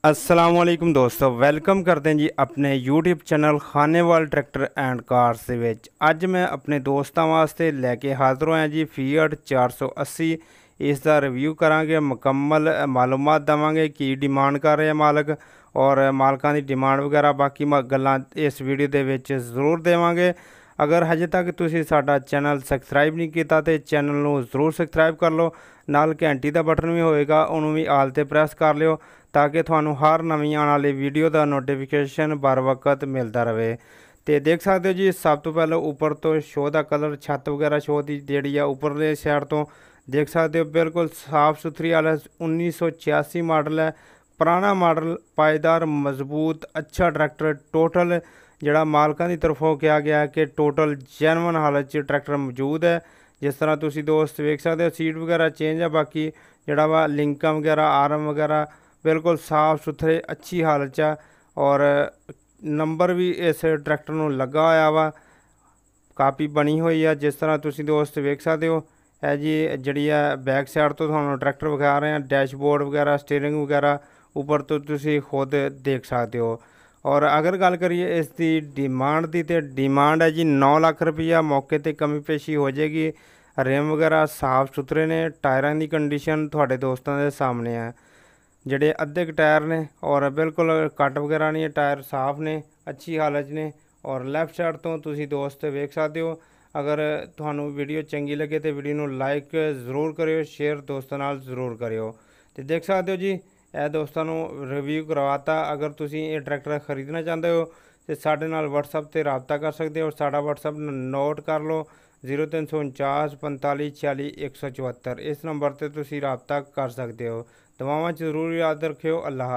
असलामुअलैकुम दोस्तों, वेलकम करते हैं जी अपने YouTube channel Khanewal tractor and cars ਦੇ ਵਿੱਚ। ਅੱਜ ਮੈਂ ਆਪਣੇ ਦੋਸਤਾਂ ਵਾਸਤੇ ਲੈ ਕੇ ਹਾਜ਼ਰ ਹੋਇਆ ਜੀ ਫੀਅਟ 480। ਇਸ ਦਾ ਰਿਵਿਊ ਕਰਾਂਗੇ, ਮੁਕੰਮਲ ਮਾਲੂਮਾਤ ਦੇਵਾਂਗੇ ਕੀ ਡਿਮਾਂਡ ਕਰ ਰਹੇ ਮਾਲਕ ਔਰ ਮਾਲਕਾਂ ਦੀ ਡਿਮਾਂਡ ਵਗੈਰਾ ਬਾਕੀ ਗੱਲਾਂ ਇਸ ਵੀਡੀਓ ਦੇ ਵਿੱਚ ਜ਼ਰੂਰ ਦੇਵਾਂਗੇ। अगर हजे तक तुसी साडा चैनल सबसक्राइब नहीं किया तो चैनल नूं जरूर सबसक्राइब कर लो, नाल घंटी का बटन भी होएगा उन्होंने भी आल ते प्रेस कर लियो ताकि थानू हर नवीं आने वाली वीडियो का नोटिफिकेशन बर वक्त मिलता रहे। तो देख सकते हो जी, सब तो पहले ऊपर तो शो का कलर छत वगैरह शो की जी उपरले साइड तो देख सकते हो बिल्कुल साफ सुथरी वाला 1986 मॉडल है। पुराना मॉडल, पायदार, मजबूत, अच्छा ट्रैक्टर। टोटल ਜਿਹੜਾ ਮਾਲਕਾਂ ਦੀ ਤਰਫੋਂ ਕਿਹਾ ਗਿਆ ਕਿ ਟੋਟਲ ਜੈਨੂਅਨ ਹਾਲਤ 'ਚ ਟਰੈਕਟਰ ਮੌਜੂਦ ਹੈ। ਜਿਸ ਤਰ੍ਹਾਂ ਤੁਸੀਂ ਦੋਸਤ ਵੇਖ ਸਕਦੇ ਹੋ, ਸੀਟ ਵਗੈਰਾ ਚੇਂਜ ਹੈ, ਬਾਕੀ ਜਿਹੜਾ ਵਾ ਲਿੰਕਾਂ ਵਗੈਰਾ, ਆਰਮ ਵਗੈਰਾ ਬਿਲਕੁਲ ਸਾਫ ਸੁਥਰੇ ਅੱਛੀ ਹਾਲਤ 'ਚ ਆ ਔਰ ਨੰਬਰ ਵੀ ਇਸ ਟਰੈਕਟਰ ਨੂੰ ਲੱਗਾ ਹੋਇਆ ਵਾ, ਕਾਪੀ ਬਣੀ ਹੋਈ ਆ। ਜਿਸ ਤਰ੍ਹਾਂ ਤੁਸੀਂ ਦੋਸਤ ਵੇਖ ਸਕਦੇ ਹੋ, ਇਹ ਜੀ ਜਿਹੜੀ ਆ ਬੈਕ ਸਾਈਡ ਤੋਂ ਤੁਹਾਨੂੰ ਟਰੈਕਟਰ ਵਿਖਾ ਰਹੇ ਹਾਂ, ਡੈਸ਼ਬੋਰਡ ਵਗੈਰਾ, ਸਟੀਅਰਿੰਗ ਵਗੈਰਾ ਉੱਪਰ ਤੋਂ ਤੁਸੀਂ ਖੁਦ ਦੇਖ ਸਕਦੇ ਹੋ। और अगर गल करिए इसकी डिमांड की, तो डिमांड है जी 9 लाख रुपया। मौके पर कमी पेशी हो जाएगी। रिम वगैरह साफ सुथरे ने, टायरों की कंडीशन थोड़े दोस्तों के सामने है, जोड़े अद्धे टायर ने और बिल्कुल कट वगैरह नहीं है, टायर साफ ने, अच्छी हालत ने। और लैफ्ट साइड तो तुसी दोस्त वेख सकते हो। अगर थानू वीडियो चंगी लगे तो वीडियो को लाइक जरूर करियो, शेयर दोस्तों नाल जरूर करियो। तो देख सकते हो जी, ਇਹ ਦੋਸਤਾਂ ਨੂੰ ਰਿਵਿਊ ਕਰਵਾਤਾ। ਅਗਰ ਤੁਸੀਂ ਇਹ ਟਰੈਕਟਰ ਖਰੀਦਣਾ ਚਾਹੁੰਦੇ ਹੋ ਤੇ ਸਾਡੇ ਨਾਲ WhatsApp ਤੇ ਰਾਬਤਾ ਕਰ ਸਕਦੇ ਹੋ। ਸਾਡਾ WhatsApp ਨੋਟ ਕਰ ਲਓ 0349 45 46 174। ਇਸ ਨੰਬਰ ਤੇ ਤੁਸੀਂ ਰਾਬਤਾ ਕਰ ਸਕਦੇ ਹੋ। ਦੁਆਵਾਂ 'ਚ ਜ਼ਰੂਰ ਯਾਦ ਰੱਖਿਓ। ਅੱਲਾਹ ਹਾਫਿਜ਼।